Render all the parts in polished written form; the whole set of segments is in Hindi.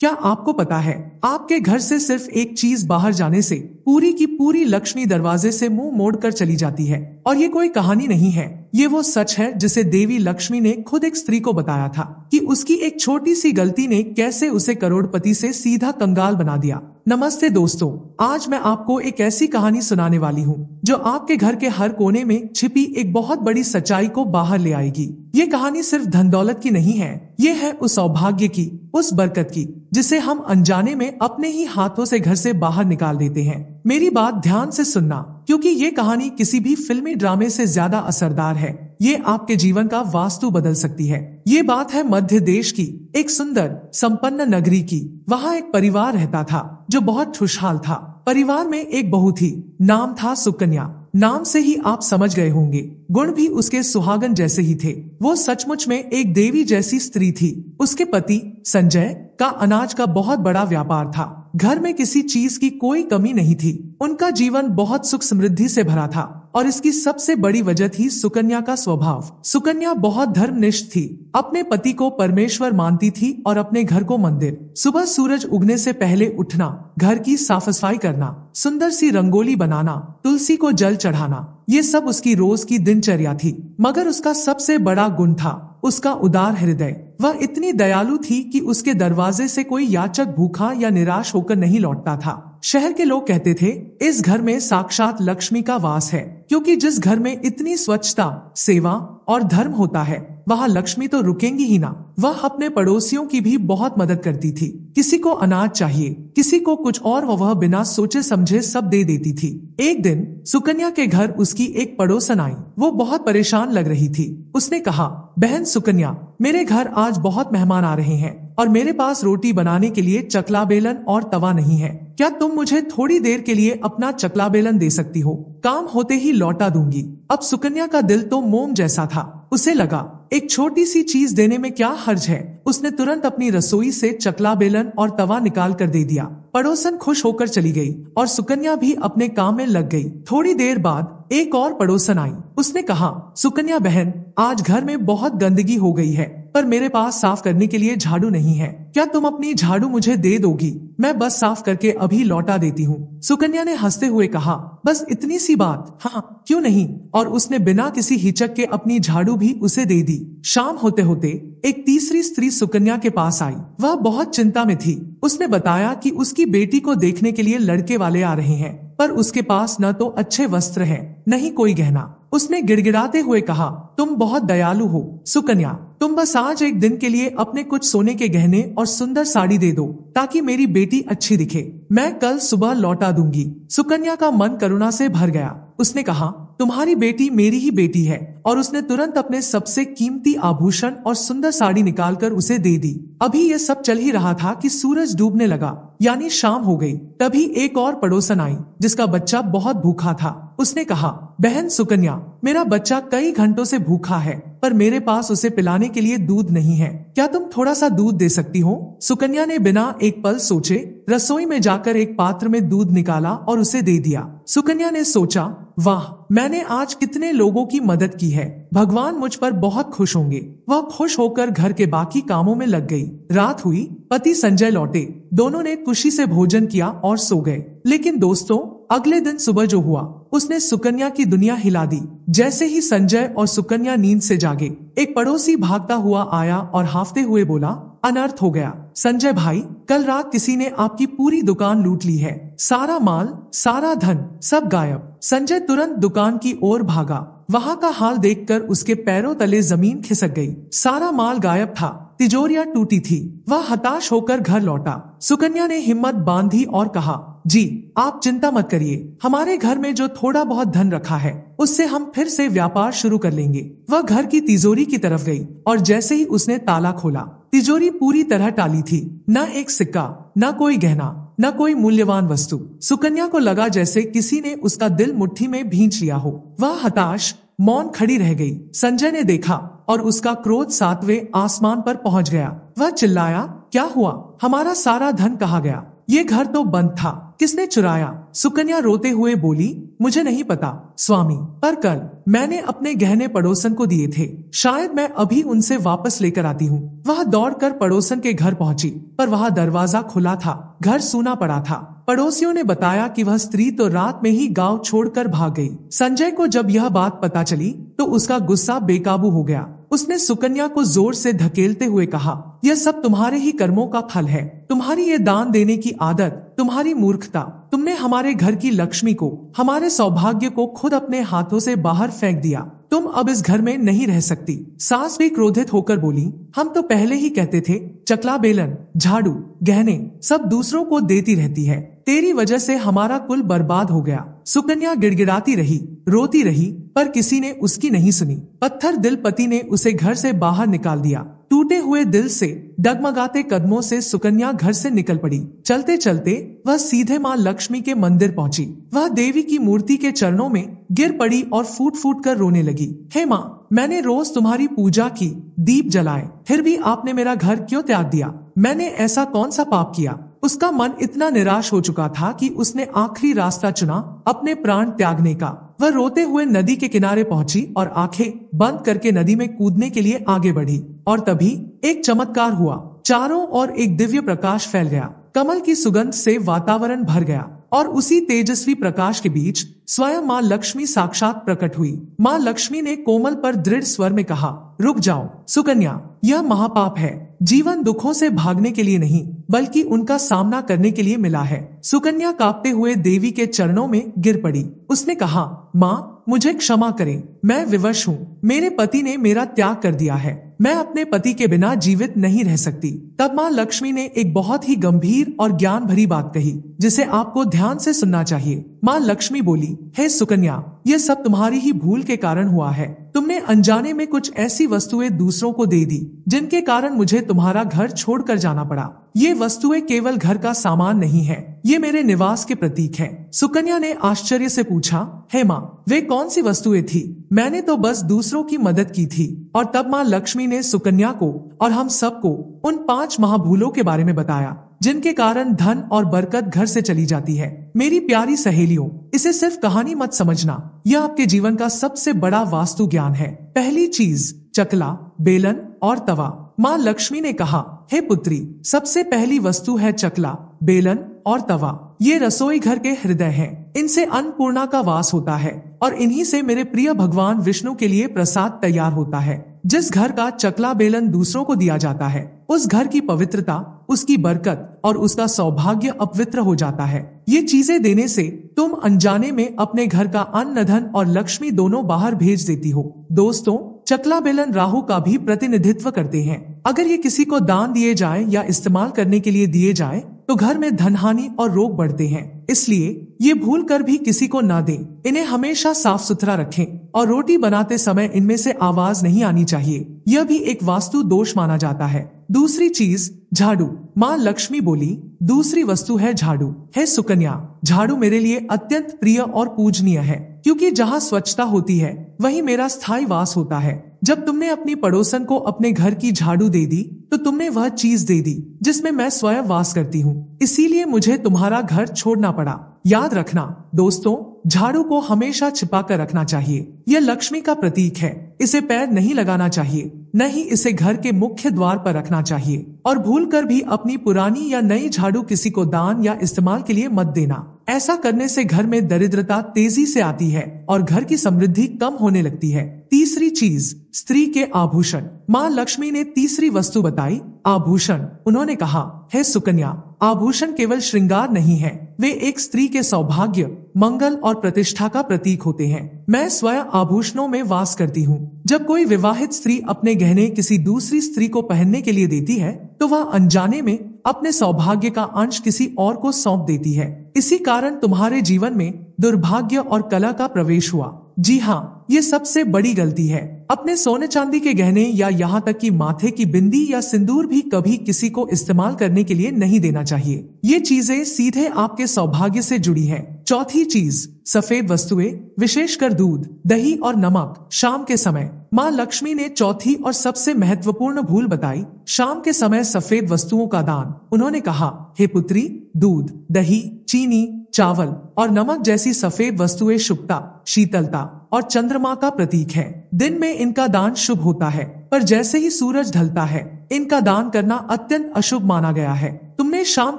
क्या आपको पता है, आपके घर से सिर्फ एक चीज बाहर जाने से पूरी की पूरी लक्ष्मी दरवाजे से मुंह मोड़कर चली जाती है। और ये कोई कहानी नहीं है, ये वो सच है जिसे देवी लक्ष्मी ने खुद एक स्त्री को बताया था कि उसकी एक छोटी सी गलती ने कैसे उसे करोड़पति से सीधा कंगाल बना दिया। नमस्ते दोस्तों, आज मैं आपको एक ऐसी कहानी सुनाने वाली हूँ जो आपके घर के हर कोने में छिपी एक बहुत बड़ी सच्चाई को बाहर ले आएगी। ये कहानी सिर्फ धन दौलत की नहीं है, ये है उस सौभाग्य की, उस बरकत की, जिसे हम अनजाने में अपने ही हाथों से घर से बाहर निकाल देते हैं। मेरी बात ध्यान से सुनना, क्योंकि ये कहानी किसी भी फिल्मी ड्रामे से ज्यादा असरदार है। ये आपके जीवन का वास्तु बदल सकती है। ये बात है मध्य देश की एक सुंदर संपन्न नगरी की। वहाँ एक परिवार रहता था जो बहुत खुशहाल था। परिवार में एक बहू थी, नाम था सुकन्या। नाम से ही आप समझ गए होंगे, गुण भी उसके सुहागन जैसे ही थे। वो सचमुच में एक देवी जैसी स्त्री थी। उसके पति संजय का अनाज का बहुत बड़ा व्यापार था। घर में किसी चीज की कोई कमी नहीं थी। उनका जीवन बहुत सुख समृद्धि से भरा था और इसकी सबसे बड़ी वजह थी सुकन्या का स्वभाव। सुकन्या बहुत धर्मनिष्ठ थी, अपने पति को परमेश्वर मानती थी और अपने घर को मंदिर। सुबह सूरज उगने से पहले उठना, घर की साफ सफाई करना, सुंदर सी रंगोली बनाना, तुलसी को जल चढ़ाना, ये सब उसकी रोज की दिनचर्या थी। मगर उसका सबसे बड़ा गुण था उसका उदार हृदय। वह इतनी दयालु थी कि उसके दरवाजे से कोई याचक भूखा या निराश होकर नहीं लौटता था। शहर के लोग कहते थे, इस घर में साक्षात लक्ष्मी का वास है, क्योंकि जिस घर में इतनी स्वच्छता, सेवा और धर्म होता है, वहाँ लक्ष्मी तो रुकेंगी ही ना। वह अपने पड़ोसियों की भी बहुत मदद करती थी। किसी को अनाज चाहिए, किसी को कुछ और, वह बिना सोचे समझे सब दे देती थी। एक दिन सुकन्या के घर उसकी एक पड़ोसन आई। वो बहुत परेशान लग रही थी। उसने कहा, बहन सुकन्या, मेरे घर आज बहुत मेहमान आ रहे हैं और मेरे पास रोटी बनाने के लिए चकला बेलन और तवा नहीं है। क्या तुम मुझे थोड़ी देर के लिए अपना चकला बेलन दे सकती हो? काम होते ही लौटा दूंगी। अब सुकन्या का दिल तो मोम जैसा था। उसे लगा, एक छोटी सी चीज देने में क्या हर्ज है। उसने तुरंत अपनी रसोई से चकला बेलन और तवा निकाल कर दे दिया। पड़ोसन खुश होकर चली गई और सुकन्या भी अपने काम में लग गई। थोड़ी देर बाद एक और पड़ोसन आई। उसने कहा, सुकन्या बहन, आज घर में बहुत गंदगी हो गई है, पर मेरे पास साफ करने के लिए झाड़ू नहीं है। क्या तुम अपनी झाड़ू मुझे दे दोगी? मैं बस साफ करके अभी लौटा देती हूँ। सुकन्या ने हंसते हुए कहा, बस इतनी सी बात? हाँ, क्यों नहीं। और उसने बिना किसी हिचक के अपनी झाड़ू भी उसे दे दी। शाम होते होते एक तीसरी स्त्री सुकन्या के पास आई। वह बहुत चिंता में थी। उसने बताया कि उसकी बेटी को देखने के लिए लड़के वाले आ रहे हैं, पर उसके पास न तो अच्छे वस्त्र हैं, न ही कोई गहना। उसने गिड़गिड़ाते हुए कहा, तुम बहुत दयालु हो सुकन्या, तुम बस आज एक दिन के लिए अपने कुछ सोने के गहने और सुंदर साड़ी दे दो, ताकि मेरी बेटी अच्छी दिखे। मैं कल सुबह लौटा दूंगी। सुकन्या का मन करुणा से भर गया। उसने कहा, तुम्हारी बेटी मेरी ही बेटी है। और उसने तुरंत अपने सबसे कीमती आभूषण और सुंदर साड़ी निकालकर उसे दे दी। अभी ये सब चल ही रहा था कि सूरज डूबने लगा, यानी शाम हो गई। तभी एक और पड़ोसन आई, जिसका बच्चा बहुत भूखा था। उसने कहा, बहन सुकन्या, मेरा बच्चा कई घंटों से भूखा है, पर मेरे पास उसे पिलाने के लिए दूध नहीं है। क्या तुम थोड़ा सा दूध दे सकती हो? सुकन्या ने बिना एक पल सोचे रसोई में जाकर एक पात्र में दूध निकाला और उसे दे दिया। सुकन्या ने सोचा, वाह, मैंने आज कितने लोगों की मदद की है, भगवान मुझ पर बहुत खुश होंगे। वह खुश होकर घर के बाकी कामों में लग गई। रात हुई, पति संजय लौटे। दोनों ने खुशी से भोजन किया और सो गए। लेकिन दोस्तों, अगले दिन सुबह जो हुआ, उसने सुकन्या की दुनिया हिला दी। जैसे ही संजय और सुकन्या नींद से जागे, एक पड़ोसी भागता हुआ आया और हाफते हुए बोला, अनर्थ हो गया संजय भाई, कल रात किसी ने आपकी पूरी दुकान लूट ली है। सारा माल, सारा धन, सब गायब। संजय तुरंत दुकान की ओर भागा। वहाँ का हाल देखकर उसके पैरों तले जमीन खिसक गई। सारा माल गायब था, तिजोरियां टूटी थी। वह हताश होकर घर लौटा। सुकन्या ने हिम्मत बांधी और कहा, जी आप चिंता मत करिए, हमारे घर में जो थोड़ा बहुत धन रखा है, उससे हम फिर से व्यापार शुरू कर लेंगे। वह घर की तिजोरी की तरफ गई और जैसे ही उसने ताला खोला, तिजोरी पूरी तरह टाली थी। न एक सिक्का, न कोई गहना, न कोई मूल्यवान वस्तु। सुकन्या को लगा जैसे किसी ने उसका दिल मुट्ठी में भींच लिया हो। वह हताश मौन खड़ी रह गई। संजय ने देखा और उसका क्रोध 7वें आसमान पर पहुंच गया। वह चिल्लाया, क्या हुआ? हमारा सारा धन कहाँ गया? ये घर तो बंद था, किसने चुराया? सुकन्या रोते हुए बोली, मुझे नहीं पता स्वामी, पर कल मैंने अपने गहने पड़ोसन को दिए थे, शायद मैं अभी उनसे वापस लेकर आती हूँ। वह दौड़कर पड़ोसन के घर पहुंची, पर वहाँ दरवाजा खुला था, घर सूना पड़ा था। पड़ोसियों ने बताया कि वह स्त्री तो रात में ही गांव छोड़कर भाग गई। संजय को जब यह बात पता चली तो उसका गुस्सा बेकाबू हो गया। उसने सुकन्या को जोर से धकेलते हुए कहा, यह सब तुम्हारे ही कर्मों का फल है। तुम्हारी ये दान देने की आदत, तुम्हारी मूर्खता, तुमने हमारे घर की लक्ष्मी को, हमारे सौभाग्य को खुद अपने हाथों से बाहर फेंक दिया। तुम अब इस घर में नहीं रह सकती। सास भी क्रोधित होकर बोली, हम तो पहले ही कहते थे, चकला बेलन, झाड़ू, गहने सब दूसरों को देती रहती है, तेरी वजह से हमारा कुल बर्बाद हो गया। सुकन्या गिड़गिड़ाती रही, रोती रही, पर किसी ने उसकी नहीं सुनी। पत्थर दिल पति ने उसे घर से बाहर निकाल दिया। टूटे हुए दिल से, डगमगाते कदमों से सुकन्या घर से निकल पड़ी। चलते चलते वह सीधे माँ लक्ष्मी के मंदिर पहुंची। वह देवी की मूर्ति के चरणों में गिर पड़ी और फूट फूट कर रोने लगी। हे माँ, मैंने रोज तुम्हारी पूजा की, दीप जलाए, फिर भी आपने मेरा घर क्यों त्याग दिया? मैंने ऐसा कौन सा पाप किया? उसका मन इतना निराश हो चुका था कि उसने आखिरी रास्ता चुना, अपने प्राण त्यागने का। वह रोते हुए नदी के किनारे पहुंची और आंखें बंद करके नदी में कूदने के लिए आगे बढ़ी। और तभी एक चमत्कार हुआ। चारों ओर एक दिव्य प्रकाश फैल गया। कमल की सुगंध से वातावरण भर गया और उसी तेजस्वी प्रकाश के बीच स्वयं माँ लक्ष्मी साक्षात प्रकट हुई। माँ लक्ष्मी ने कोमल पर दृढ़ स्वर में कहा, रुक जाओ सुकन्या, यह महापाप है। जीवन दुखों से भागने के लिए नहीं, बल्कि उनका सामना करने के लिए मिला है। सुकन्या कांपते हुए देवी के चरणों में गिर पड़ी। उसने कहा, माँ, मुझे क्षमा करें, मैं विवश हूँ। मेरे पति ने मेरा त्याग कर दिया है, मैं अपने पति के बिना जीवित नहीं रह सकती। तब माँ लक्ष्मी ने एक बहुत ही गंभीर और ज्ञान भरी बात कही, जिसे आपको ध्यान से सुनना चाहिए। माँ लक्ष्मी बोली, हे सुकन्या, यह सब तुम्हारी ही भूल के कारण हुआ है। तुमने अनजाने में कुछ ऐसी वस्तुएं दूसरों को दे दी, जिनके कारण मुझे तुम्हारा घर छोड़कर जाना पड़ा। ये वस्तुएं केवल घर का सामान नहीं है, ये मेरे निवास के प्रतीक है। सुकन्या ने आश्चर्य से पूछा, हे माँ, वे कौन सी वस्तुएं थी? मैंने तो बस दूसरों की मदद की थी। और तब माँ लक्ष्मी ने सुकन्या को और हम सबको उन 5 महाभूलों के बारे में बताया, जिनके कारण धन और बरकत घर से चली जाती है। मेरी प्यारी सहेलियों, इसे सिर्फ कहानी मत समझना, यह आपके जीवन का सबसे बड़ा वास्तु ज्ञान है। पहली चीज, चकला, बेलन और तवा। माँ लक्ष्मी ने कहा, हे पुत्री, सबसे पहली वस्तु है चकला, बेलन और तवा। ये रसोई घर के हृदय हैं। इनसे अन्नपूर्णा का वास होता है और इन्हीं से मेरे प्रिय भगवान विष्णु के लिए प्रसाद तैयार होता है। जिस घर का चकला बेलन दूसरों को दिया जाता है, उस घर की पवित्रता, उसकी बरकत और उसका सौभाग्य अपवित्र हो जाता है। ये चीजें देने से तुम अनजाने में अपने घर का अन्न, धन और लक्ष्मी दोनों बाहर भेज देती हो। दोस्तों, चकला बेलन राहु का भी प्रतिनिधित्व करते हैं। अगर ये किसी को दान दिए जाए या इस्तेमाल करने के लिए दिए जाए तो घर में धनहानि और रोग बढ़ते हैं। इसलिए ये भूल कर भी किसी को ना दें। इन्हें हमेशा साफ सुथरा रखें और रोटी बनाते समय इनमें से आवाज नहीं आनी चाहिए। यह भी एक वास्तु दोष माना जाता है। दूसरी चीज, झाड़ू। माँ लक्ष्मी बोली, दूसरी वस्तु है झाड़ू। है सुकन्या, झाड़ू मेरे लिए अत्यंत प्रिय और पूजनीय है, क्योंकि जहाँ स्वच्छता होती है वहीं मेरा स्थायी वास होता है। जब तुमने अपनी पड़ोसन को अपने घर की झाड़ू दे दी तो तुमने वह चीज दे दी जिसमें मैं स्वयं वास करती हूँ, इसीलिए मुझे तुम्हारा घर छोड़ना पड़ा। याद रखना दोस्तों, झाड़ू को हमेशा छिपा कर रखना चाहिए। यह लक्ष्मी का प्रतीक है। इसे पैर नहीं लगाना चाहिए, न ही इसे घर के मुख्य द्वार पर रखना चाहिए। और भूल कर भी अपनी पुरानी या नई झाड़ू किसी को दान या इस्तेमाल के लिए मत देना। ऐसा करने से घर में दरिद्रता तेजी से आती है और घर की समृद्धि कम होने लगती है। तीसरी चीज, स्त्री के आभूषण। माँ लक्ष्मी ने तीसरी वस्तु बताई, आभूषण। उन्होंने कहा, हे सुकन्या, आभूषण केवल श्रृंगार नहीं है, वे एक स्त्री के सौभाग्य, मंगल और प्रतिष्ठा का प्रतीक होते हैं। मैं स्वयं आभूषणों में वास करती हूँ। जब कोई विवाहित स्त्री अपने गहने किसी दूसरी स्त्री को पहनने के लिए देती है तो वह अनजाने में अपने सौभाग्य का अंश किसी और को सौंप देती है। इसी कारण तुम्हारे जीवन में दुर्भाग्य और कलह का प्रवेश हुआ। जी हाँ, ये सबसे बड़ी गलती है। अपने सोने चांदी के गहने या यहाँ तक कि माथे की बिंदी या सिंदूर भी कभी किसी को इस्तेमाल करने के लिए नहीं देना चाहिए। ये चीजें सीधे आपके सौभाग्य से जुड़ी है। चौथी चीज, सफेद वस्तुएं, विशेषकर दूध, दही और नमक। शाम के समय माँ लक्ष्मी ने चौथी और सबसे महत्वपूर्ण भूल बताई, शाम के समय सफेद वस्तुओं का दान। उन्होंने कहा, हे पुत्री, दूध, दही, चीनी, चावल और नमक जैसी सफेद वस्तुएं शुभता, शीतलता और चंद्रमा का प्रतीक है। दिन में इनका दान शुभ होता है, पर जैसे ही सूरज ढलता है इनका दान करना अत्यंत अशुभ माना गया है। तुमने शाम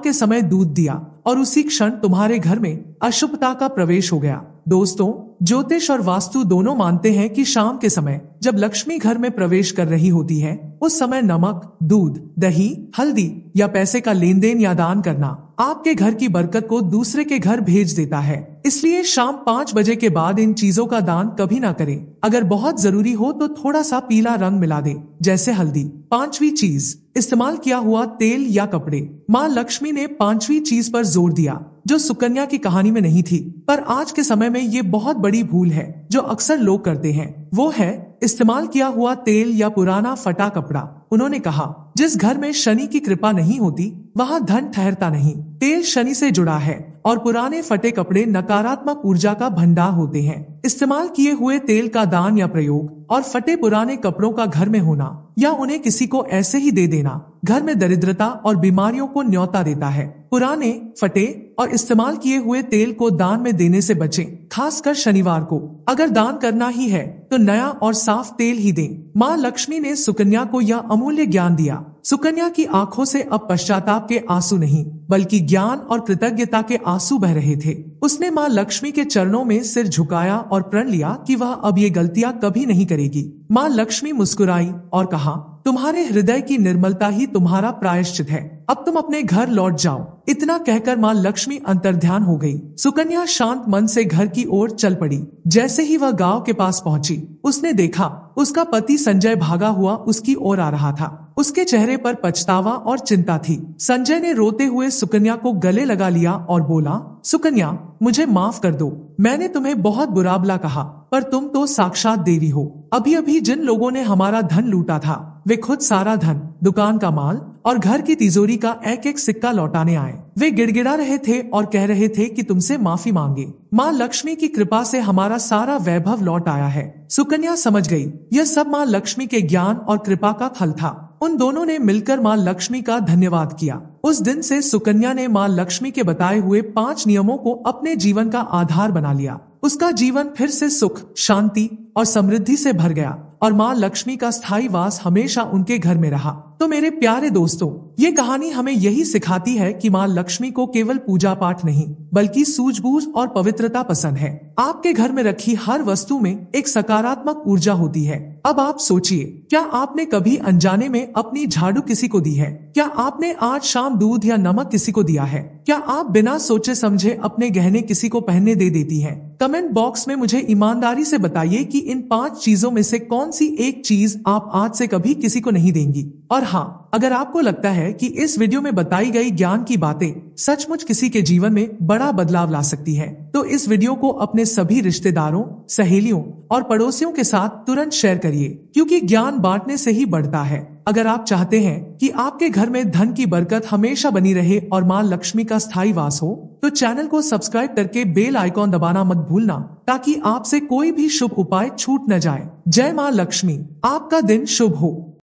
के समय दूध दिया और उसी क्षण तुम्हारे घर में अशुभता का प्रवेश हो गया। दोस्तों, ज्योतिष और वास्तु दोनों मानते हैं कि शाम के समय जब लक्ष्मी घर में प्रवेश कर रही होती है, उस समय नमक, दूध, दही, हल्दी या पैसे का लेन देन या दान करना आपके घर की बरकत को दूसरे के घर भेज देता है। इसलिए शाम 5 बजे के बाद इन चीजों का दान कभी ना करें। अगर बहुत जरूरी हो तो थोड़ा सा पीला रंग मिला दे, जैसे हल्दी। 5वीं चीज, इस्तेमाल किया हुआ तेल या कपड़े। माँ लक्ष्मी ने 5वीं चीज पर जोर दिया, जो सुकन्या की कहानी में नहीं थी, पर आज के समय में ये बहुत बड़ी भूल है जो अक्सर लोग करते हैं। वो है इस्तेमाल किया हुआ तेल या पुराना फटा कपड़ा। उन्होंने कहा, जिस घर में शनि की कृपा नहीं होती वहाँ धन ठहरता नहीं। तेल शनि से जुड़ा है और पुराने फटे कपड़े नकारात्मक ऊर्जा का भंडार होते हैं। इस्तेमाल किए हुए तेल का दान या प्रयोग और फटे पुराने कपड़ों का घर में होना या उन्हें किसी को ऐसे ही दे देना घर में दरिद्रता और बीमारियों को न्योता देता है। पुराने, फटे और इस्तेमाल किए हुए तेल को दान में देने से बचें, खासकर शनिवार को। अगर दान करना ही है तो नया और साफ तेल ही दें। माँ लक्ष्मी ने सुकन्या को यह अमूल्य ज्ञान दिया। सुकन्या की आंखों से अब पश्चाताप के आंसू नहीं, बल्कि ज्ञान और कृतज्ञता के आंसू बह रहे थे। उसने माँ लक्ष्मी के चरणों में सिर झुकाया और प्रण लिया कि वह अब ये गलतियां कभी नहीं करेगी। माँ लक्ष्मी मुस्कुराई और कहा, तुम्हारे हृदय की निर्मलता ही तुम्हारा प्रायश्चित है। अब तुम अपने घर लौट जाओ। इतना कहकर माँ लक्ष्मी अंतर्ध्यान हो गई। सुकन्या शांत मन से घर की ओर चल पड़ी। जैसे ही वह गांव के पास पहुंची, उसने देखा उसका पति संजय भागा हुआ उसकी ओर आ रहा था। उसके चेहरे पर पछतावा और चिंता थी। संजय ने रोते हुए सुकन्या को गले लगा लिया और बोला, सुकन्या, मुझे माफ कर दो। मैंने तुम्हें बहुत बुरा भला कहा, पर तुम तो साक्षात देवी हो। अभी अभी जिन लोगों ने हमारा धन लूटा था, वे खुद सारा धन, दुकान का माल और घर की तिजोरी का एक एक सिक्का लौटाने आए। वे गिड़गिड़ा रहे थे और कह रहे थे कि तुमसे माफी मांगे। माँ लक्ष्मी की कृपा से हमारा सारा वैभव लौट आया है। सुकन्या समझ गई, यह सब माँ लक्ष्मी के ज्ञान और कृपा का फल था। उन दोनों ने मिलकर माँ लक्ष्मी का धन्यवाद किया। उस दिन से सुकन्या ने माँ लक्ष्मी के बताए हुए 5 नियमों को अपने जीवन का आधार बना लिया। उसका जीवन फिर से सुख, शांति और समृद्धि से भर गया और माँ लक्ष्मी का स्थायी वास हमेशा उनके घर में रहा। तो मेरे प्यारे दोस्तों, ये कहानी हमें यही सिखाती है कि माँ लक्ष्मी को केवल पूजा पाठ नहीं, बल्कि सूझबूझ और पवित्रता पसंद है। आपके घर में रखी हर वस्तु में एक सकारात्मक ऊर्जा होती है। अब आप सोचिए, क्या आपने कभी अनजाने में अपनी झाड़ू किसी को दी है? क्या आपने आज शाम दूध या नमक किसी को दिया है? क्या आप बिना सोचे समझे अपने गहने किसी को पहनने दे देती हैं? कमेंट बॉक्स में मुझे ईमानदारी से बताइए कि इन 5 चीजों में से कौन सी एक चीज आप आज से कभी किसी को नहीं देंगी। और हाँ, अगर आपको लगता है कि इस वीडियो में बताई गई ज्ञान की बातें सचमुच किसी के जीवन में बड़ा बदलाव ला सकती है, तो इस वीडियो को अपने सभी रिश्तेदारों, सहेलियों और पड़ोसियों के साथ तुरंत शेयर करिए, क्योंकि ज्ञान बांटने से ही बढ़ता है। अगर आप चाहते हैं कि आपके घर में धन की बरकत हमेशा बनी रहे और माँ लक्ष्मी का स्थायी वास हो, तो चैनल को सब्सक्राइब करके बेल आइकॉन दबाना मत भूलना, ताकि आपसे कोई भी शुभ उपाय छूट न जाए। जय माँ लक्ष्मी, आपका दिन शुभ हो।